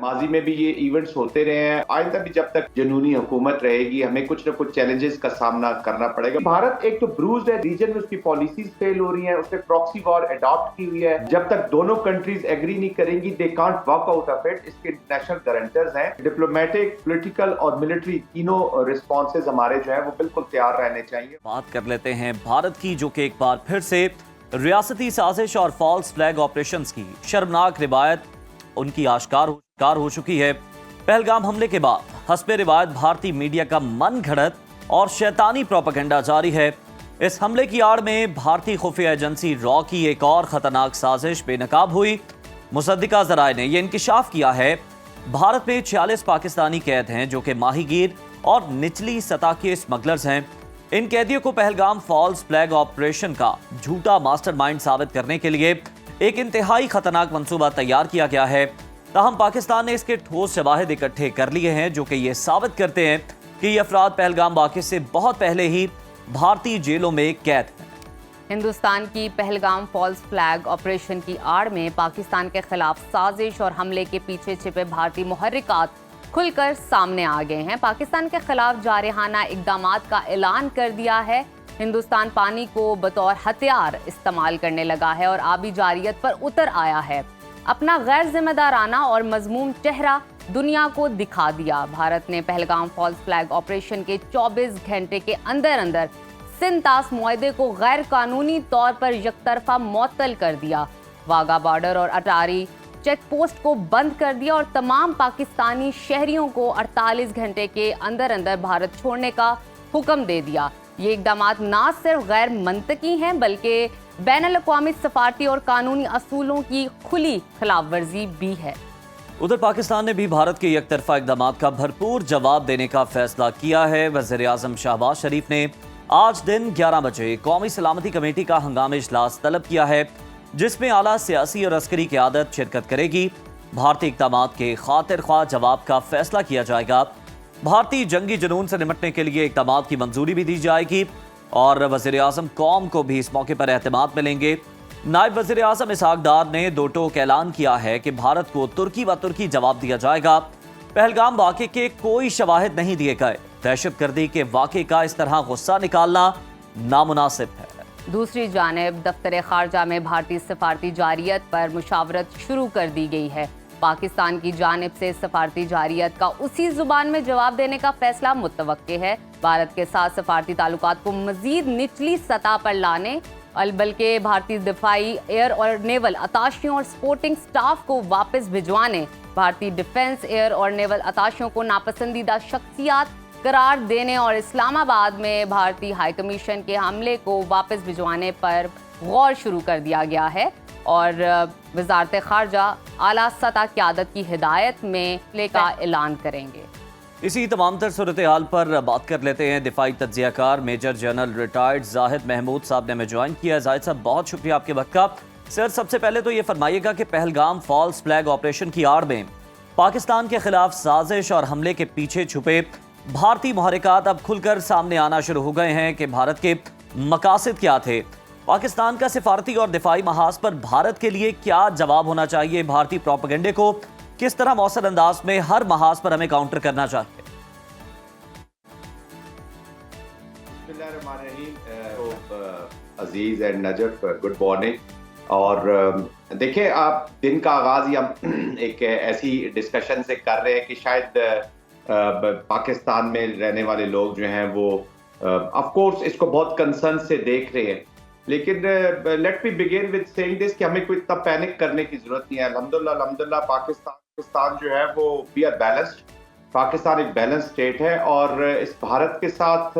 माजी में भी ये इवेंट्स होते रहे हैं, आइंदा भी जब तक जनूनी हुकूमत रहेगी हमें कुछ न कुछ चैलेंजेस का सामना करना पड़ेगा। भारत एक तो ब्रूज्ड है, रीजन में उसकी पॉलिसीज फेल हो रही हैं, उसने प्रॉक्सी वॉर अडॉप्ट की हुई है। जब तक दोनों कंट्रीज एग्री नहीं करेंगी they can't walk out of it. इसके इंटरनेशनल गारंटर्स हैं, डिप्लोमेटिक, पॉलिटिकल और मिलिट्री तीनों रिस्पॉन्सेज हमारे जो है वो बिल्कुल तैयार रहने चाहिए। बात कर लेते हैं भारत की, जो कि एक बार फिर से रियासती साजिश और फॉल्स फ्लैग ऑपरेशंस की शर्मनाक रिवायत उनकी आश्कार हो चुकी है। पहलगाम हमले के बाद हस्बे रिवायत भारतीय मीडिया का मन घड़त और शैतानी प्रोपेगेंडा जारी है। इस हमले की आड़ में भारतीय खुफिया एजेंसी रॉ की एक और खतरनाक साजिश बेनकाब हुई। मुसद्दिका ज़राए ने यह इंकिशाफ किया है, भारत में 46 पाकिस्तानी कैद हैं जो कि माहीगीर और निचली सतह के स्मगलर्स हैं। इन कैदियों को पहलगाम फॉल्स फ्लैग ऑपरेशन का झूठा मास्टरमाइंड साबित करने के लिए एक इंतहाई खतरनाक मंसूबा तैयार किया गया है। ताहम पाकिस्तान ने इसके ठोस शवाहिद इकट्ठे कर लिए हैं जो कि ये साबित करते हैं कि ये अफराद पहलगाम वाक़े से बहुत पहले ही भारतीय जेलों में कैद हैं। हिंदुस्तान की पहलगाम फॉल्स फ्लैग ऑपरेशन की आड़ में पाकिस्तान के खिलाफ साजिश और हमले के पीछे छिपे भारतीय मुहर्रिकात खुलकर सामने आ गए हैं। पाकिस्तान के खिलाफ जारहाना इक़दामात का ऐलान कर दिया है। हिंदुस्तान पानी को बतौर हथियार इस्तेमाल करने लगा है और आबी जारियत पर उतर आया है। अपना गैर जिम्मेदाराना और मजमूम चेहरा दुनिया को दिखा दिया। भारत ने पहलगाम फॉल्स फ्लैग ऑपरेशन के 24 घंटे के अंदर अंदर सिंतास मुआहदे को गैर कानूनी तौर पर यकतरफा मुअत्तल कर दिया। वाघा बॉर्डर और अटारी चेक पोस्ट को बंद कर दिया और तमाम पाकिस्तानी शहरियों को 48 घंटे के अंदर अंदर भारत छोड़ने का हुक्म दे दिया। ये इक़दामात ना सिर्फ गैर मंतकी हैं बल्कि बैनुल अक़वामी सफारती और कानूनी असूलों की खुली खिलाफ वर्जी भी है। उधर पाकिस्तान ने भी भारत के एकतरफा इक़दामात का भरपूर जवाब देने का फैसला किया है। वज़ीर आज़म शहबाज शरीफ ने आज दिन 11 बजे कौमी सलामती कमेटी का हंगामी इजलास तलब किया है, जिसमें आला सियासी और अस्करी क़यादत शिरकत करेगी। भारतीय इक़दामात के खातिर ख्वाह जवाब का फैसला किया जाएगा। भारतीय जंगी जुनून से निपटने के लिए इक़दामात की मंजूरी भी दी जाएगी और वज़ीर आज़म कौम को भी इस मौके पर एहतमाद मिलेंगे। नायब वज़ीर आज़म इसहाक डार ने दो टोक ऐलान किया है कि भारत को तुर्की व तुर्की जवाब दिया जाएगा। पहलगाम वाक़े के कोई शवाहिद नहीं दिए गए। दहशतगर्दी के वाक़े का इस तरह गुस्सा निकालना नामुनासिब है। दूसरी जानिब दफ्तर खारजा में भारतीय सफारती जारियत पर मुशावरत शुरू कर दी गई है। पाकिस्तान की जानिब से सफारती जारियत का उसी जुबान में जवाब देने का फैसला मुतवक्के है। भारत के साथ सफारती ताल्लुकात को मजीद निचली सतह पर लाने बल्कि भारतीय दिफाई, एयर और नेवल अताशियों और स्पोर्टिंग स्टाफ को वापस भिजवाने, भारतीय डिफेंस, एयर और नेवल अताशियों को नापसंदीदा शख्सियात करार देने और इस्लामाबाद में भारतीय हाई कमीशन के हमले को वापस भिजवाने पर गौर शुरू कर दिया गया है और वज़ारत ख़ारजा आला सतह क़यादत की हिदायत में का ऐलान करेंगे। इसी तमाम तर सूरत हाल पर बात कर लेते हैं। दिफाई तज्ज़ियाकार major general retired Zahid Mahmood साहब ने हमें ज्वाइन किया। जाहिद साहब, बहुत शुक्रिया आपके वक्त का। सर, सबसे पहले तो ये फरमाइएगा कि पहलगाम फॉल्स फ्लैग ऑपरेशन की आड़ में पाकिस्तान के खिलाफ साजिश और हमले के पीछे छुपे भारतीय मुहर्रिकात अब खुलकर सामने आना शुरू हो गए हैं कि भारत के मकासद क्या थे। पाकिस्तान का सिफारती और दिफाई महाज पर भारत के लिए क्या जवाब होना चाहिए। भारतीय प्रोपेगेंडे को किस तरह मौसर अंदाज में हर महाज पर हमें काउंटर करना चाहिए। अजीज एंड नजफ, गुड मॉर्निंग। और देखिए, आप दिन का आगाज ही हम एक ऐसी डिस्कशन से कर रहे हैं कि शायद पाकिस्तान में रहने वाले लोग जो हैं वो ऑफ कोर्स इसको बहुत कंसर्न से देख रहे हैं, लेकिन let me begin with saying this कि हमें कोई इतना पैनिक करने की जरूरत नहीं है। अल्हम्दुलिल्लाह पाकिस्तान जो है वो वी आर बैलेंस्ड। पाकिस्तान एक बैलेंस स्टेट है और इस भारत के साथ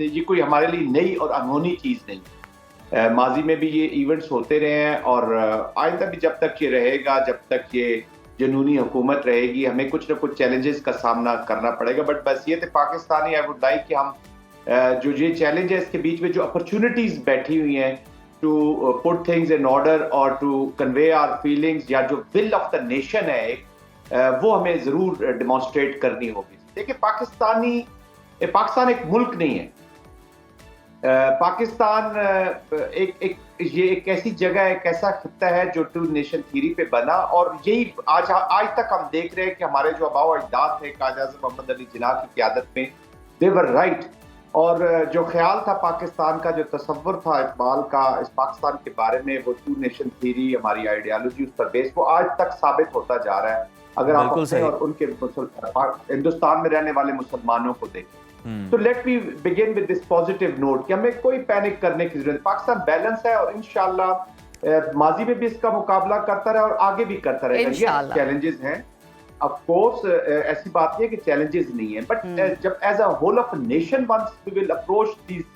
ये कोई हमारे लिए नई और अनहोनी चीज़ नहीं। माजी में भी ये इवेंट्स होते रहे हैं और आइंदा भी जब तक ये रहेगा, जब तक ये जनूनी हुकूमत रहेगी, हमें कुछ ना कुछ चैलेंजेस का सामना करना पड़ेगा। बट बस ये थे पाकिस्तानी, आई वुड लाइक कि हम जो ये चैलेंज है इसके बीच में जो अपॉर्चुनिटीज बैठी हुई हैं to put things in order और टू कन्वे आवर फीलिंग्स, या जो विल ऑफ द नेशन है एक, वो हमें जरूर डिमॉन्स्ट्रेट करनी होगी। देखिए, पाकिस्तान एक मुल्क नहीं है। पाकिस्तान ये एक ऐसी जगह है, एक ऐसा खित्ता है जो टू नेशन थ्योरी पे बना, और यही आज तक हम देख रहे हैं कि हमारे जो आबाओ अजदाद थे कायद-ए-आज़म मोहम्मद अली जिन्ना की क़यादत में, दे वर राइट। और जो ख्याल था पाकिस्तान का, जो तसव्वुर था इकबाल का इस पाकिस्तान के बारे में, वो टू नेशन थ्योरी, हमारी आइडियालॉजी उस पर बेस, वो आज तक साबित होता जा रहा है। अगर आप अपने और उनके हिंदुस्तान में रहने वाले मुसलमानों को देखें, तो let me begin with this positive note कि हमें कोई पैनिक करने की जरूरत। पाकिस्तान बैलेंस है और इंशाल्लाह माजी में भी इसका मुकाबला करता रहा और आगे भी करता रहेगा। ये चैलेंजेस हैं, ऑफ कोर्स, ऐसी बात नहीं है कि चैलेंजेस नहीं है, बट जब as a whole of nation once we will approach this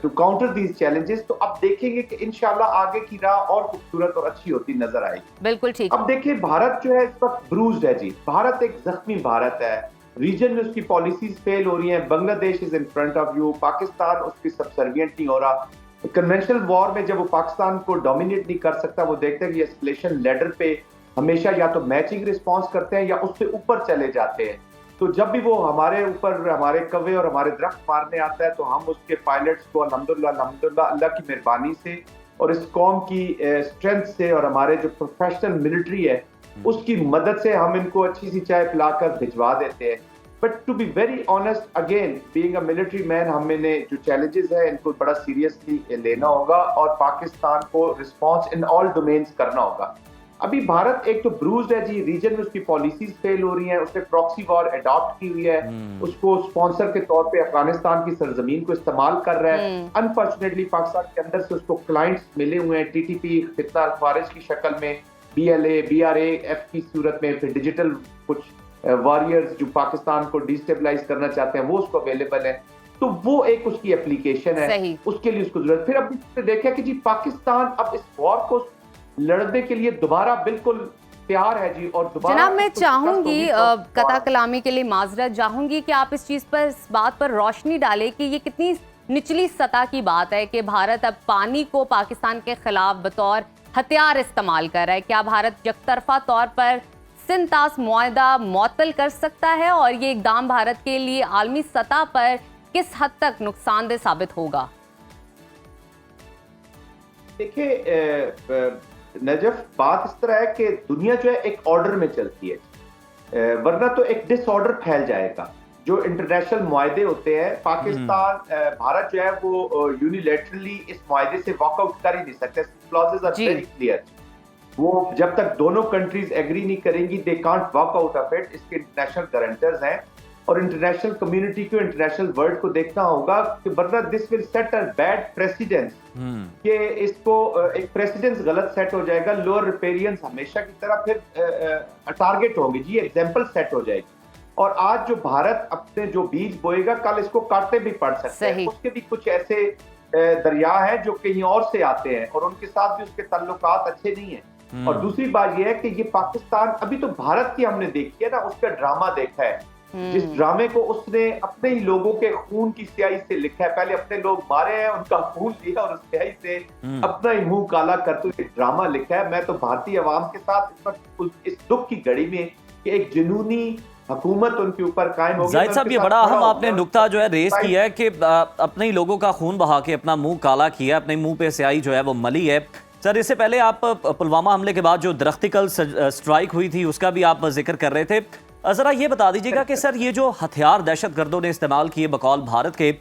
to counter these challenges, तो अब देखेंगे कि इंशाल्लाह आगे की राह और खूबसूरत और अच्छी होती नजर आएगी। बिल्कुल ठीक। अब देखिए, भारत जो है इस वक्त ब्रूज्ड है जी। भारत एक जख्मी भारत है, रीजन में उसकी पॉलिसीज फेल हो रही हैं। Bangladesh is in front of you, Pakistan उसकी सबसर्विएंट नहीं हो रहा। कन्वेंशनल वॉर में जब वो पाकिस्तान को डोमिनेट नहीं कर सकता, वो देखते हैं कि एस्केलेशन लैडर पे हमेशा या तो मैचिंग रिस्पॉन्स करते हैं या उससे ऊपर चले जाते हैं। तो जब भी वो हमारे ऊपर हमारे कवे और हमारे दरख्त मारने आता है, तो हम उसके पायलट्स को अल्हम्दुलिल्लाह अल्लाह की मेहरबानी से और इस कौम की स्ट्रेंथ से और हमारे जो प्रोफेशनल मिलिट्री है उसकी मदद से हम इनको अच्छी सी चाय पिलाकर भिजवा देते हैं। But to be very honest, again being a military man, हमने जो चैलेंजेस है इनको बड़ा सीरियसली लेना होगा और पाकिस्तान को रिस्पॉन्स इन ऑल डोमेन्स करना होगा। अभी भारत एक तो ब्रूज्ड है जी, रीजन में उसकी पॉलिसीज फेल हो रही हैं, उसने प्रॉक्सी वॉर अडॉप्ट की हुई है, उसको स्पॉन्सर के तौर पे अफगानिस्तान की सरजमीन को इस्तेमाल कर रहा है। अनफॉर्चुनेटली पाकिस्तान के अंदर से उसको क्लाइंट्स मिले हुए हैं, टीटीपी, फितना अल-खारिज की शक्ल में, BLA, BRAF की सूरत में, फिर डिजिटल कुछ वॉरियर्स जो पाकिस्तान को डिस्टेबलाइज करना चाहते हैं वो उसको अवेलेबल है। तो वो एक उसकी एप्लीकेशन है, उसके लिए उसको जरूरत। फिर अब देखा कि जी पाकिस्तान अब इस वॉर को लड़ने के लिए दोबारा बिल्कुल तैयार है जी। और दोबारा जनाब, मैं चाहूंगी कता कलामी के लिए माजरत चाहूंगी कि आप इस चीज पर, इस बात पर रोशनी डालें कि ये कितनी निचली सतह की बात है कि भारत अब पानी को पाकिस्तान के खिलाफ बतौर हथियार इस्तेमाल कर रहा है। क्या भारत यकतरफा तौर पर सिंतास मुआहदा मुअत्तल कर सकता है और ये इकदाम भारत के लिए आलमी सतह पर किस हद तक नुकसानदेह साबित होगा? देखिए नजफ, बात इस तरह है कि दुनिया जो है एक ऑर्डर में चलती है, वरना तो एक डिसऑर्डर फैल जाएगा। जो इंटरनेशनल मुआहदे होते हैं, पाकिस्तान भारत जो है वो यूनिलैटरली इस मुआहदे से वॉकआउट कर ही नहीं सकते। Clauses are very clear. वो जब तक दोनों कंट्रीज एग्री नहीं करेंगी, they can't walk out of it. इसके इंटरनेशनल गारंटर्स हैं और इंटरनेशनल कम्युनिटी को, इंटरनेशनल वर्ल्ड को देखना होगा कि वरना this will set a bad precedence, कि इसको एक प्रेसिडेंस गलत सेट हो जाएगा। लोअर रिपेरियंस हमेशा की तरह फिर टारगेट होंगे जी, एग्जाम्पल सेट हो जाएगी। और आज जो भारत अपने जो बीज बोएगा, कल इसको काटते भी पड़ सकते हैं। उसके भी कुछ ऐसे दरिया हैं जो कहीं और से आते हैं और उनके साथ भी उसके ताल्लुकात अच्छे नहीं है। और दूसरी बात यह है कि ये पाकिस्तान, अभी तो भारत की हमने देखी है ना, उसका ड्रामा देखा है, जिस ड्रामे को उसने अपने ही लोगों के खून की स्याही से लिखा है। पहले अपने लोग मारे हैं, उनका खून लिया और उस स्याही से अपना ही मुंह काला करते हुए ड्रामा लिखा है। मैं तो भारतीय अवाम के साथ इस वक्त इस दुख की घड़ी में कि एक जुनूनी हुकूमत उनके ऊपर कायम होगी। जाहिद साहब, ये बड़ा अहम आपने नुक्ता जो है रेस किया है कि अपने ही लोगों का खून बहा के अपना मुंह काला किया, अपने मुंह पे स्याही जो है वो मली है। सर, इससे पहले आप पुलवामा हमले के बाद जो दरख्तिकल स्ट्राइक हुई थी उसका भी आप जिक्र कर रहे थे। ज़रा ये बता दीजिएगा कि सर ये जो हथियार दहशतगर्दों ने इस्तेमाल किए बकौल भारत के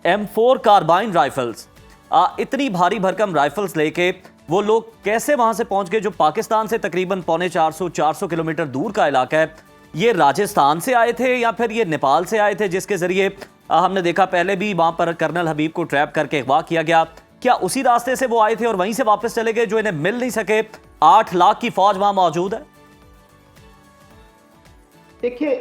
M4 कार्बाइन राइफल्स, इतनी भारी भरकम राइफल्स लेके वो लोग कैसे वहां से पहुंच गए, जो पाकिस्तान से तकरीबन 450 किलोमीटर दूर का इलाका है? ये राजस्थान से आए थे या फिर ये नेपाल से आए थे, जिसके जरिए हमने देखा पहले भी वहां पर कर्नल हबीब को ट्रैप करके अगवा किया गया? क्या उसी रास्ते से वो आए थे और वहीं से वापस चले गए जो इन्हें मिल नहीं सके? 8 लाख की फौज वहां मौजूद है। देखिए,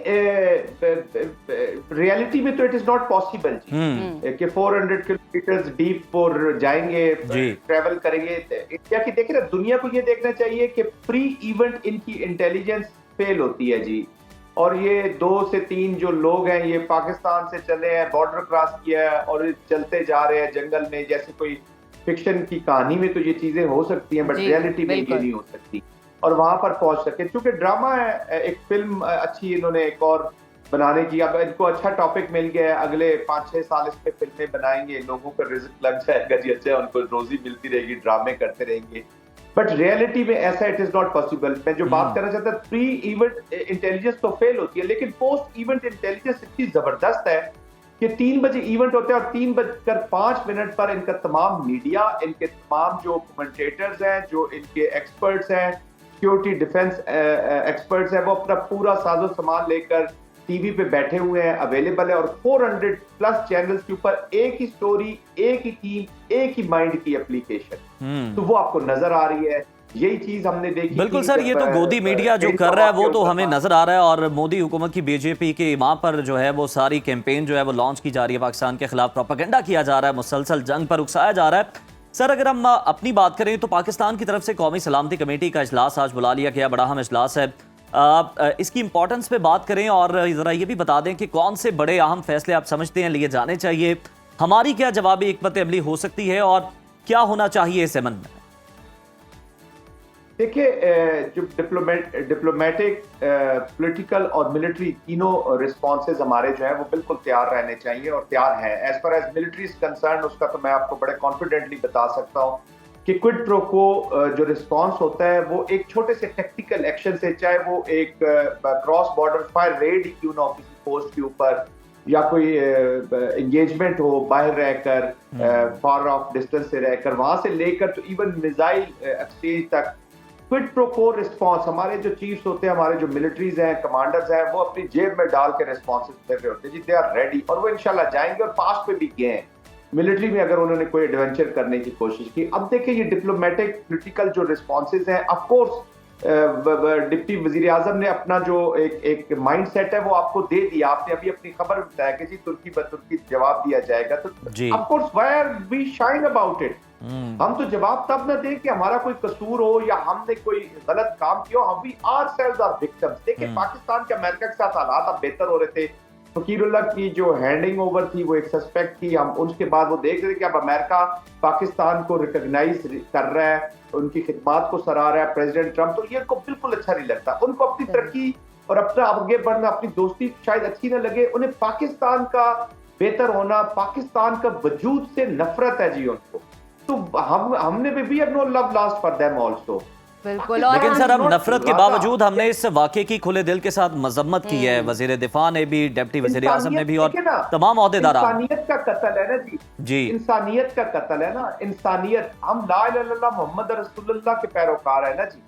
रियलिटी में तो इट इज नॉट पॉसिबल कि 400 किलोमीटर डीप पर जाएंगे, ट्रेवल करेंगे। इंडिया की देखिए ना, दुनिया को ये देखना चाहिए कि प्री इवेंट इनकी इंटेलिजेंस फेल होती है जी। और ये 2 से 3 जो लोग हैं, ये पाकिस्तान से चले हैं, बॉर्डर क्रॉस किया है और चलते जा रहे हैं जंगल में। जैसे कोई फिक्शन की कहानी में तो ये चीजें हो सकती हैं, बट रियलिटी में ये नहीं हो सकती। और वहां पर पहुंच सके, क्योंकि ड्रामा है, एक फिल्म अच्छी इन्होंने एक और बनाने की। अब इनको अच्छा टॉपिक मिल गया है, अगले 5-6 साल इस पे फिल्में बनाएंगे, लोगों का रिस्क लग जाएगा जी, अच्छा उनको रोजी मिलती रहेगी, ड्रामे करते रहेंगे। बट रियलिटी में ऐसा इट इज नॉट पॉसिबल। मैं जो बात करना चाहता हूँ, प्री इवेंट इंटेलिजेंस तो फेल होती है, लेकिन पोस्ट इवेंट इंटेलिजेंस इतनी जबरदस्त है कि 3 बजे इवेंट होते हैं और 3:05 पर इनका तमाम मीडिया, इनके तमाम जो कमेंटेटर्स हैं, जो इनके एक्सपर्ट्स हैं, सिक्योरिटी डिफेंस एक्सपर्ट्स हैं, वो अपना पूरा साजो सामान लेकर टीवी पे बैठे हुए हैं, अवेलेबल है। और 400 प्लस चैनल्स के ऊपर एक ही स्टोरी, एक ही टीम, एक ही माइंड की एप्लीकेशन, तो वो आपको नजर आ रही है। यही चीज हमने देखी। बिल्कुल सर, ये तो गोदी मीडिया जो कर रहा है वो तो हमें नजर आ रहा है, और मोदी हुकूमत की बीजेपी के वहां पर जो है वो सारी कैंपेन जो है वो लॉन्च की जा रही है, पाकिस्तान के खिलाफ प्रोपेगेंडा किया जा रहा है, मुसलसल जंग पर उकसाया जा रहा है। सर अगर हम अपनी बात करें तो पाकिस्तान की तरफ से कौमी सलामती कमेटी का इजलास आज बुला लिया गया, बड़ा अहम इजलास है। इसकी इंपॉर्टेंस पे बात करें और जरा ये भी बता दें कि कौन से बड़े अहम फैसले आप समझते हैं लिए जाने चाहिए, हमारी क्या जवाबी हिकमत अमली हो सकती है और क्या होना चाहिए इस अमन में? देखिए, जो डिप्लोमेटिक, पॉलिटिकल और मिलिट्री तीनों रिस्पॉन्सेज हमारे जो है वो बिल्कुल तैयार रहने चाहिए और तैयार हैं। As far as military is concern, उसका तो मैं आपको बड़े कॉन्फिडेंटली बता सकता हूँ कि क्विड प्रो को जो रिस्पॉन्स होता है वो एक छोटे से टेक्टिकल एक्शन से, चाहे वो एक क्रॉस बॉर्डर फायर रेड ही क्यों ना हो किसी पोस्ट के ऊपर, या कोई एंगेजमेंट हो बाहर रहकर, फार ऑफ डिस्टेंस से रहकर, वहां से लेकर तो इवन मिसाइल एक्सचेंज तक, क्विड प्रो को रिस्पॉन्स हमारे जो चीफ्स होते हैं, हमारे जो मिलिट्रीज हैं, कमांडर्स हैं, वो अपनी जेब में डाल के रिस्पॉन्सेस दे रहे होते हैं जी, दे आर रेडी, और वो इंशाल्लाह जाएंगे और पास पे भी गए हैं मिलिट्री में अगर उन्होंने कोई एडवेंचर करने की कोशिश की। अब देखिए, ये डिप्लोमेटिक पॉलिटिकल जो रिस्पॉन्सेज हैं, ऑफ कोर्स डिप्टी वजीर आजम ने अपना जो एक माइंड सेट है वो आपको दे दिया। आपने अभी अपनी खबर में बताया कि जी तुर्की ब तुर्की जवाब दिया जाएगा, तो of course why are we shine about it. हम तो जवाब तब ना दें कि हमारा कोई कसूर हो या हमने कोई गलत काम किया हो। हम वी आवरसेल्व्स आर विक्टिम्स। देखिए, पाकिस्तान के अमेरिका के साथ हालात अब बेहतर हो रहे थे। फकीरुल्लाह की जो हैंडिंग ओवर थी वो एक सस्पेक्ट थी, हम उसके बाद वो देख रहे थे कि अब अमेरिका पाकिस्तान को रिकॉग्नाइज कर रहा है, उनकी खिदमात को सराह रहा है प्रेसिडेंट ट्रंप, तो ये उनको बिल्कुल अच्छा नहीं लगता। उनको अपनी तरक्की और अपना आगे बढ़ना, अपनी दोस्ती शायद अच्छी ना लगे, उन्हें पाकिस्तान का बेहतर होना, पाकिस्तान का वजूद से नफरत है जी उनको। तो हमने भी no love lost for them also. बिल्कुल। लेकिन सर, हम नफरत के बावजूद हमने इस वाकये की खुले दिल के साथ मजम्मत की है, वजीर दिफा ने भी, डिप्टी वजीर आजम ने भी और तमाम ओहदेदार। इंसानियत का कत्ल है ना जी, इंसानियत का कत्ल है ना, इंसानियत। हम ला इलाहा इल्लल्लाह मोहम्मद रसूलुल्लाह के पैरोकार है ना जी,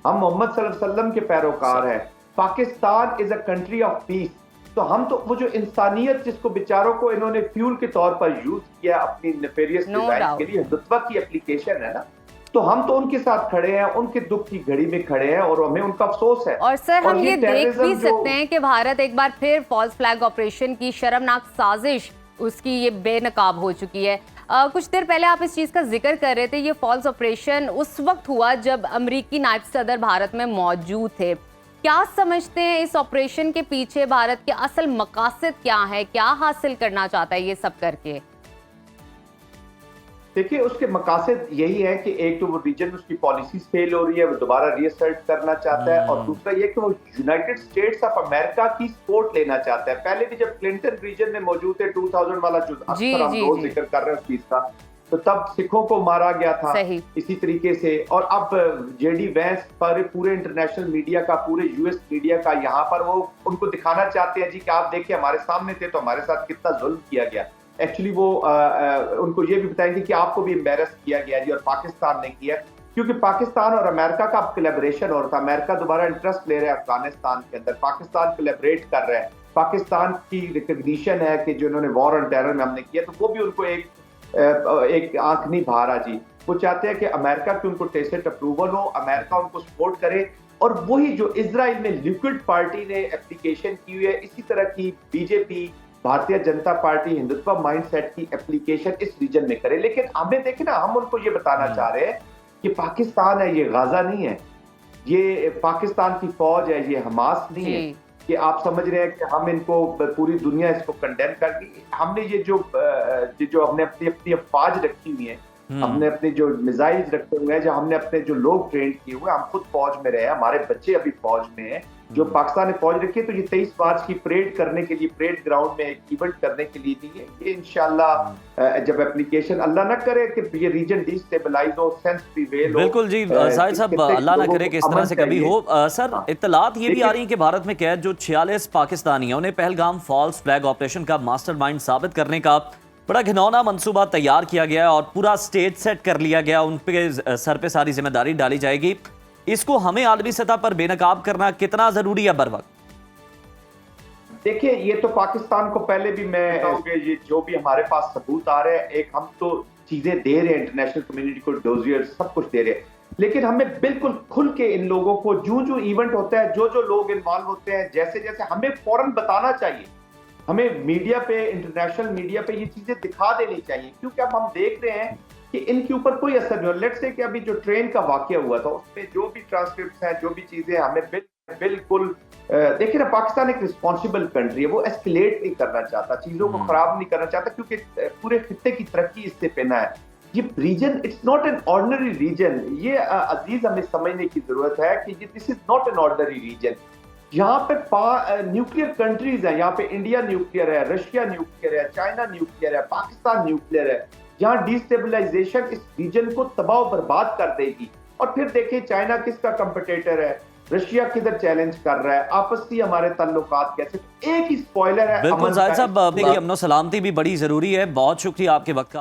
हम मोहम्मद सल्लल्लाहु अलैहि वसल्लम के पैरोकार है। Pakistan is a country of peace. तो हम तो वो जो इंसानियत जिसको बेचारों को इन्होंने फ्यूल के तौर पर यूज किया अपनी नेफेरियस डिजाइन के लिए, हिंदुत्व की एप्लीकेशन है ना, तो हम तो उनके साथ खड़े हैं, उनके दुख की घड़ी में खड़े हैं और हमें उनका अफसोस है। और सर, हम ये देख भी सकते हैं कि भारत एक बार फिर फॉल्स फ्लैग ऑपरेशन की शर्मनाक साजिश उसकी ये बेनकाब हो चुकी है। कुछ देर पहले आप इस चीज़ का जिक्र कर रहे थे, ये फॉल्स ऑपरेशन उस वक्त हुआ जब अमेरिकी नायब सदर भारत में मौजूद थे। क्या समझते हैं इस ऑपरेशन के पीछे भारत के असल मकासद क्या है, क्या हासिल करना चाहता है ये सब करके? देखिए, उसके मकासद यही है कि एक तो वो रीजन उसकी पॉलिसीज फेल हो रही है, वो दोबारा रीअसर्ट करना चाहता है, और दूसरा ये कि वो यूनाइटेड स्टेट्स ऑफ अमेरिका की सपोर्ट लेना चाहता है। पहले भी जब क्लिंटन रीजन में मौजूद थे, 2000 वाला जो अक्सर हम रोज जिक्र कर रहे हैं उस चीज का, तो तब सिखों को मारा गया था इसी तरीके से। और अब जेडी वैंस पर पूरे इंटरनेशनल मीडिया का, पूरे यूएस मीडिया का यहाँ पर वो उनको दिखाना चाहते हैं जी कि आप देखिए हमारे सामने थे तो हमारे साथ कितना जुल्म किया गया। एक्चुअली वो उनको ये भी बताएंगे कि आपको भी एम्बेरस किया गया जी, और पाकिस्तान ने किया, क्योंकि पाकिस्तान और अमेरिका का कोलैबोरेशन हो रहा था। अमेरिका दोबारा इंटरेस्ट ले रहा है अफगानिस्तान के अंदर, पाकिस्तान कोलैबोरेट कर रहा है, पाकिस्तान की रिकॉग्निशन है कि जो उन्होंने वॉर ऑन टेरर में हमने किया, तो वो भी उनको एक आंख नहीं भा रहा जी। वो चाहते हैं कि अमेरिका की उनको टेसिट अप्रूवल हो, अमेरिका उनको सपोर्ट करे, और वही जो इजराइल में लिक्विड पार्टी ने एप्लीकेशन की हुई है, इसी तरह की BJP, Bharatiya Janata party Hindutva mindset की एप्लीकेशन इस रीजन में करे। लेकिन हमें देखे ना, हम उनको ये बताना चाह रहे हैं कि पाकिस्तान है, ये गाजा नहीं है, ये पाकिस्तान की फौज है, ये हमास नहीं है कि आप समझ रहे हैं कि हम इनको, पूरी दुनिया इसको कंडेम कर दी। हमने ये जो हमने अपनी अफवाज रखी हुई है, हमने अपने जो मिसाइल्स रखे हुए हैं, जो हमने अपने जो लोग ट्रेन किए हुए, हम खुद फौज में रहे हैं, हमारे बच्चे अभी फौज में हैं, जो पाकिस्तान ने फौज रखी है। तो ये 23 मार्च की परेड करने के लिए, परेड ग्राउंड में एक इवेंट करने के लिए दी है। ये इंशाल्लाह जब एप्लीकेशन, अल्लाह ना करे कि ये रीजन डिस्टेबलाइज हो, सेंस प्रिवेल हो। बिल्कुल जी जाहिद साहब, अल्लाह ना करे कि इस तरह से कभी हो। सर, इत्तलात ये भी आ रही है कि भारत में कैद जो 46 पाकिस्तानी हैं, उन्हें पहलगाम फॉल्स फ्लैग ऑपरेशन का मास्टरमाइंड साबित करने का बड़ा घिनौना मंसूबा तैयार किया गया है और पूरा स्टेज सेट कर लिया गया, उन पे सर पे सारी जिम्मेदारी डाली जाएगी। इसको हमें आलमी सतह पर बेनकाब करना कितना जरूरी है बर वक्त? देखिए, ये तो पाकिस्तान को पहले भी मैं ये जो भी हमारे पास सबूत आ रहे हैं, एक हम तो चीजें दे रहे हैं इंटरनेशनल कम्युनिटी को, डोजियर सब कुछ दे रहे हैं, लेकिन हमें बिल्कुल खुल के इन लोगों को जो इवेंट होता है, जो लोग इन्वॉल्व होते हैं, जैसे हमें फौरन बताना चाहिए। हमें मीडिया पे, इंटरनेशनल मीडिया पे ये चीजें दिखा देनी चाहिए, क्योंकि अब हम देख रहे हैं कि इनके ऊपर कोई असर नहीं हो। लेट्स से कि अभी जो ट्रेन का वाकया हुआ था, उसमें जो भी ट्रांसक्रिप्ट्स हैं, जो भी चीजें, हमें बिल्कुल देखिए ना, पाकिस्तान एक रिस्पॉन्सिबल कंट्री है, वो एस्केलेट नहीं करना चाहता, चीजों को खराब नहीं करना चाहता, क्योंकि पूरे खित्ते की तरक्की इससे पेना है। ये region, it's not an ordinary region. ये अजीज हमें समझने की जरूरत है कि this is not an ordinary region. यहाँ पे न्यूक्लियर कंट्रीज हैं, यहाँ पे इंडिया न्यूक्लियर है, रशिया न्यूक्लियर है, चाइना न्यूक्लियर है, पाकिस्तान न्यूक्लियर है। यहाँ डिस्टेबलाइजेशन इस रीजन को तबाह बर्बाद कर देगी। और फिर देखिए, चाइना किसका कंपटीटर है, रशिया किधर चैलेंज कर रहा है, आपसी हमारे ताल्लुकात कैसे। एक ही स्पॉइलर है। बिल्कुल जाहिद साहब, अमन सलामती भी बड़ी जरूरी है। बहुत शुक्रिया आपके वक्त का।